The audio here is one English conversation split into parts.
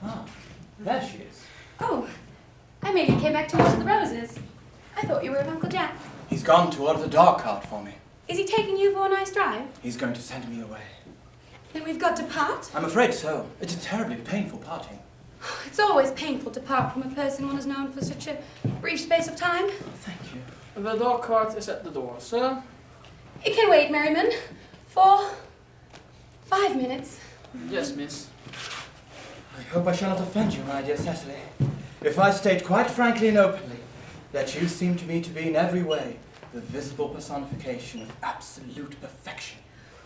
Ah, there she is. Oh, I merely came back to water the roses. I thought you were with Uncle Jack. He's gone to order the dog cart for me. Is he taking you for a nice drive? He's going to send me away. Then we've got to part? I'm afraid so. It's a terribly painful parting. It's always painful to part from a person one has known for such a brief space of time. Oh, thank you. The dog cart is at the door, sir. It can wait, Merriman. For 5 minutes. Yes, miss. I hope I shall not offend you, my dear Cecily, if I state quite frankly and openly that you seem to me to be in every way the visible personification of absolute perfection.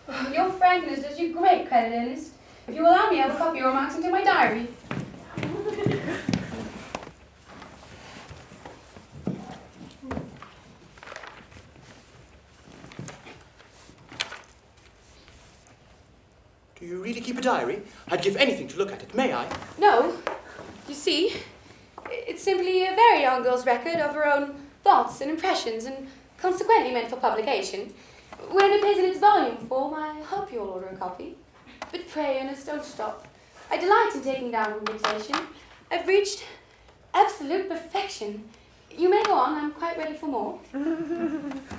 Oh, your frankness does you great credit, Ernest. If you allow me, I will copy your remarks into my diary. Do you really keep a diary? I'd give anything to look at it, may I? No. You see, it's simply a very young girl's record of her own thoughts and impressions, and consequently meant for publication. When it appears in its volume form, I hope you'll order a copy. But pray, Ernest, don't stop. I delight in taking down from dictation. I've reached absolute perfection. You may go on, I'm quite ready for more.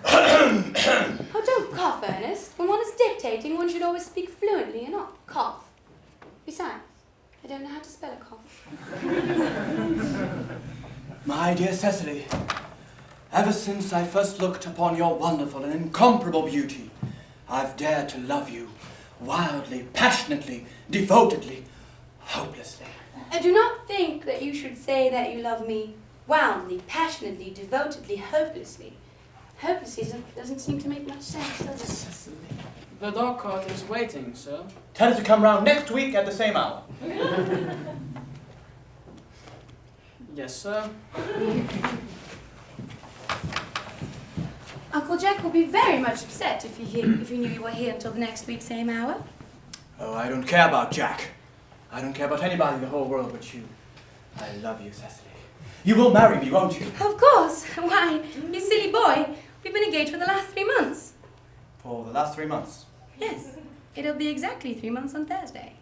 Oh, don't cough, Ernest. When one is dictating, one should always speak fluently and not cough. Besides, I don't know how to spell a cough. My dear Cecily, ever since I first looked upon your wonderful and incomparable beauty, I've dared to love you wildly, passionately, devotedly, hopelessly. I do not think that you should say that you love me wildly, passionately, devotedly, hopelessly. Hopelessly doesn't seem to make much sense, does it? Cecily. The dog cart is waiting, sir. Tell her to come round next week at the same hour. Yes, sir. Uncle Jack will be very much upset if he knew you were here until the next week, same hour. Oh, I don't care about Jack. I don't care about anybody in the whole world but you. I love you, Cecily. You will marry me, won't you? Of course. Why, you silly boy. We've been engaged for the last 3 months. For the last 3 months. Yes. It'll be exactly 3 months on Thursday.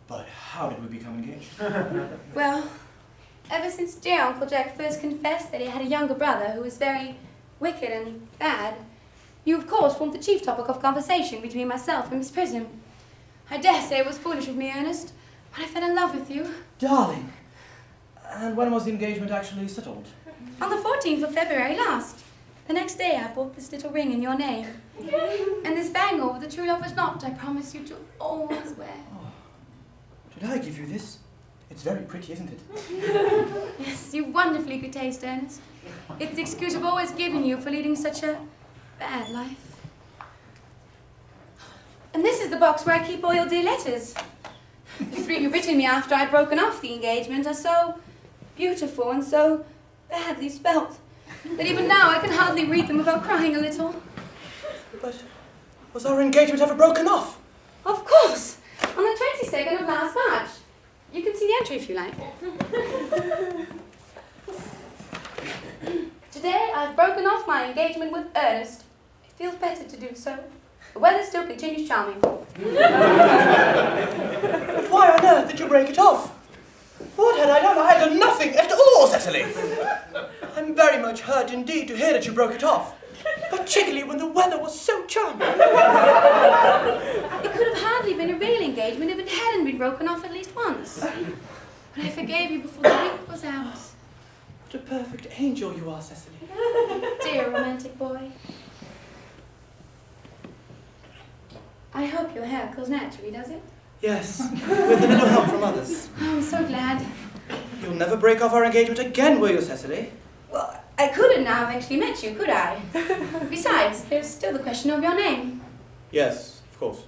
But how did we become engaged? Well, ever since dear Uncle Jack first confessed that he had a younger brother who was very wicked and bad, you of course formed the chief topic of conversation between myself and Miss Prism. I dare say it was foolish of me, Ernest, but I fell in love with you. Darling. And when was the engagement actually settled? On the 14th of February last. The next day I bought this little ring in your name. And this bangle with the true lover's knot I promise you to always wear. Oh. Did I give you this? It's very pretty, isn't it? Yes, you've wonderfully good taste, Ernest. It's the excuse I've always given you for leading such a bad life. And this is the box where I keep all your dear letters. The 3 you've written me after I'd broken off the engagement are so beautiful and so badly spelt that even now I can hardly read them without crying a little. But was our engagement ever broken off? Of course! On the 22nd of last March. You can see the entry if you like. Today I've broken off my engagement with Ernest. It feels better to do so. The weather still continues charming. But why on earth did you break it off? What had I done? I had done nothing at all, Cecily. I'm very much hurt indeed to hear that you broke it off. Particularly when the weather was so charming. It could have hardly been a real engagement if it hadn't been broken off at least once. But I forgave you before the week was out. What a perfect angel you are, Cecily. Dear romantic boy. I hope your hair curls naturally, does it? Yes, with a little help from others. Oh, I'm so glad. You'll never break off our engagement again, will you, Cecily? Well, I couldn't now I've actually met you, could I? Besides, there's still the question of your name. Yes, of course.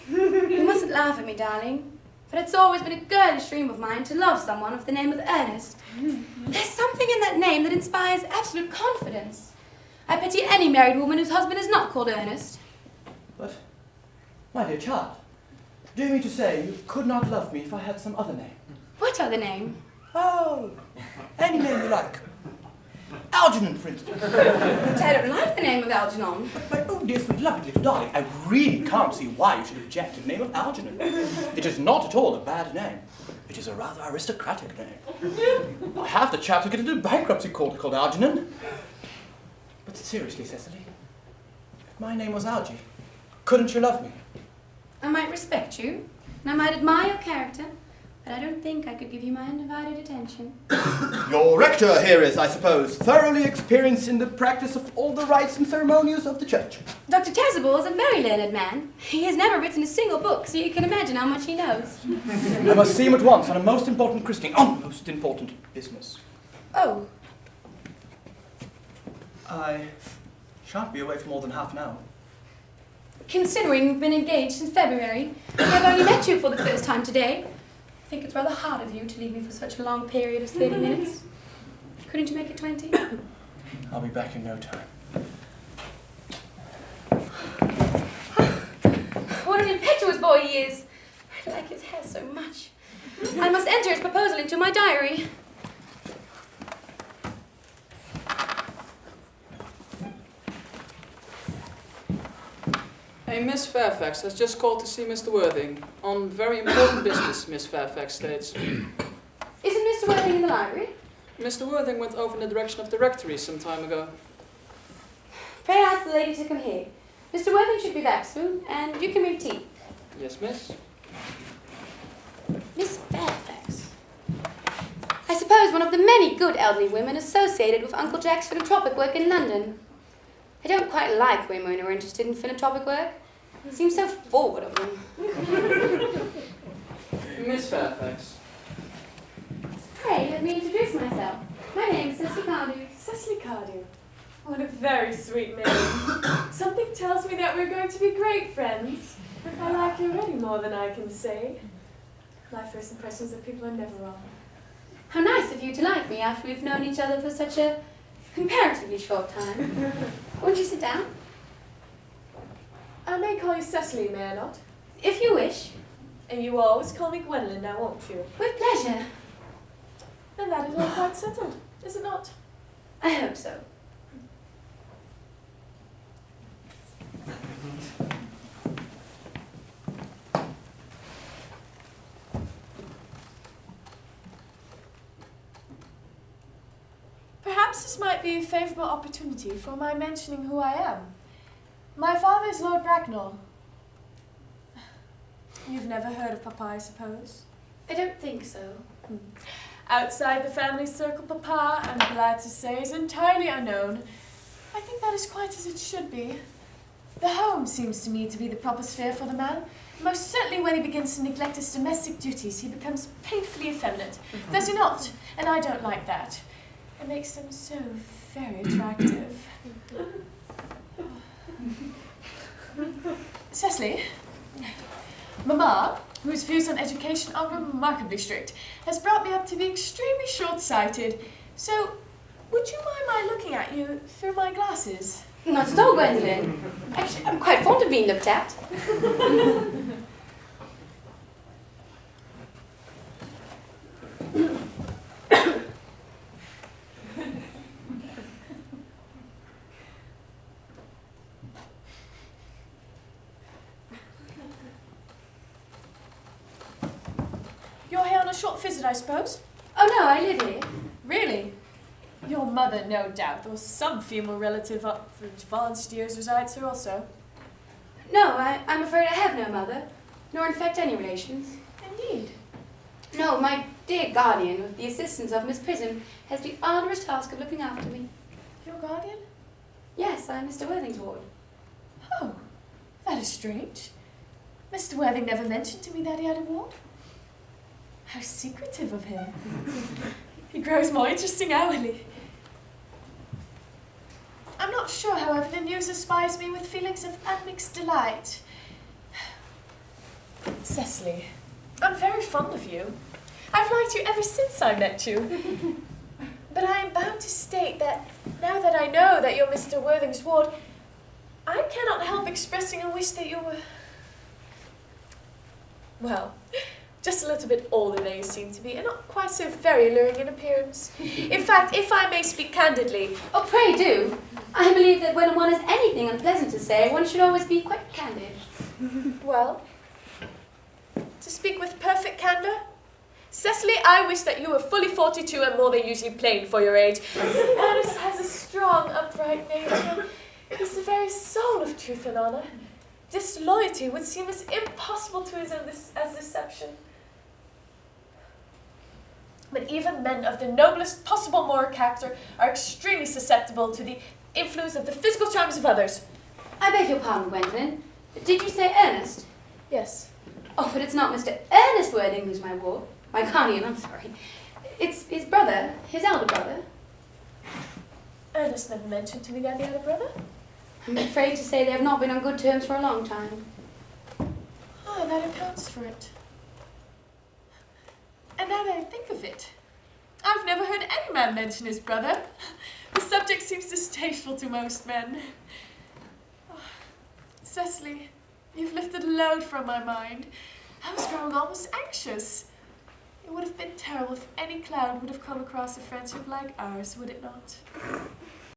You mustn't laugh at me, darling. But it's always been a girlish dream of mine to love someone of the name of Ernest. There's something in that name that inspires absolute confidence. I pity any married woman whose husband is not called Ernest. But, my dear child, do you mean to say you could not love me if I had some other name? What other name? Oh, any name you like. Algernon, for instance. But I don't like the name of Algernon. But, oh dear sweet lovely little darling, I really can't see why you should object to the name of Algernon. It is not at all a bad name. It is a rather aristocratic name. Half the chaps who get into bankruptcy court are called Algernon. But seriously, Cecily, if my name was Algie, couldn't you love me? I might respect you, and I might admire your character, but I don't think I could give you my undivided attention. Your rector here is, I suppose, thoroughly experienced in the practice of all the rites and ceremonies of the church. Dr. Chasuble is a very learned man. He has never written a single book, so you can imagine how much he knows. I must see him at once on a most important christening, on most important business. Oh. I shan't be away for more than half an hour. Considering we've been engaged since February, and I've only met you for the first time today, I think it's rather hard of you to leave me for such a long period of 30 minutes. Couldn't you make it 20? I'll be back in no time. What an impetuous boy he is. I like his hair so much. I must enter his proposal into my diary. A Miss Fairfax has just called to see Mr. Worthing. On very important business, Miss Fairfax states. Isn't Mr. Worthing in the library? Mr. Worthing went over in the direction of the rectory some time ago. Pray ask the lady to come here. Mr. Worthing should be back soon, and you can make tea. Yes, miss? Miss Fairfax. I suppose one of the many good elderly women associated with Uncle Jack's philanthropic work in London. I don't quite like women who are interested in philanthropic work. It seems so forward of them. Miss Fairfax. Pray, let me introduce myself. My name is Cecily Cardew. Cecily Cardew. What a very sweet name. Something tells me that we're going to be great friends. I like you already more than I can say. My first impressions of people are never wrong. How nice of you to like me after we've known each other for such a comparatively short time. Won't you sit down? I may call you Cecily, may I not? If you wish. And you always call me Gwendolen now, won't you? With pleasure. Then that is all quite settled, is it not? I hope so. Perhaps this might be a favourable opportunity for my mentioning who I am. My father is Lord Bracknell. You've never heard of Papa, I suppose? I don't think so. Outside the family circle, Papa, I'm glad to say, is entirely unknown. I think that is quite as it should be. The home seems to me to be the proper sphere for the man. Most certainly when he begins to neglect his domestic duties, he becomes painfully effeminate. Does he not? And I don't like that. It makes them so very attractive. Cecily, Mamma, whose views on education are remarkably strict, has brought me up to be extremely short-sighted. So, would you mind my looking at you through my glasses? Not at all, Gwendolen. Actually, I'm quite fond of being looked at. You're here on a short visit, I suppose? Oh no, I live here. Really? Your mother, no doubt, or some female relative up for advanced years resides here also. No, I'm afraid I have no mother, nor in fact any relations. Indeed. No, my dear guardian, with the assistance of Miss Prism, has the arduous task of looking after me. Your guardian? Yes, I'm Mr. Worthing's ward. Oh, that is strange. Mr. Worthing never mentioned to me that he had a ward. How secretive of him. He grows more interesting hourly. I'm not sure, however, the news inspires me with feelings of unmixed delight. Cecily, I'm very fond of you. I've liked you ever since I met you. But I am bound to state that now that I know that you're Mr. Worthing's ward, I cannot help expressing a wish that you were... Well, Just a little bit older than you seem to be, and not quite so very alluring in appearance. In fact, if I may speak candidly... Oh, pray do. I believe that when one has anything unpleasant to say, one should always be quite candid. Well, to speak with perfect candour, Cecily, I wish that you were fully 42 and more than usually plain for your age. Ernest has a strong, upright nature. He's the very soul of truth and honour. Disloyalty would seem as impossible to him as deception. But even men of the noblest possible moral character are extremely susceptible to the influence of the physical charms of others. I beg your pardon, Gwendolen. Did you say Ernest? Yes. Oh, but it's not Mr. Ernest Worthing who's my ward. My guardian, I'm sorry. It's his brother, his elder brother. Ernest never mentioned to me that he had a brother. I'm afraid to say they have not been on good terms for a long time. Oh, that accounts for it. And now that I think of it, I've never heard any man mention his brother. The subject seems distasteful to most men. Oh, Cecily, you've lifted a load from my mind. I was growing almost anxious. It would have been terrible if any cloud would have come across a friendship like ours, would it not?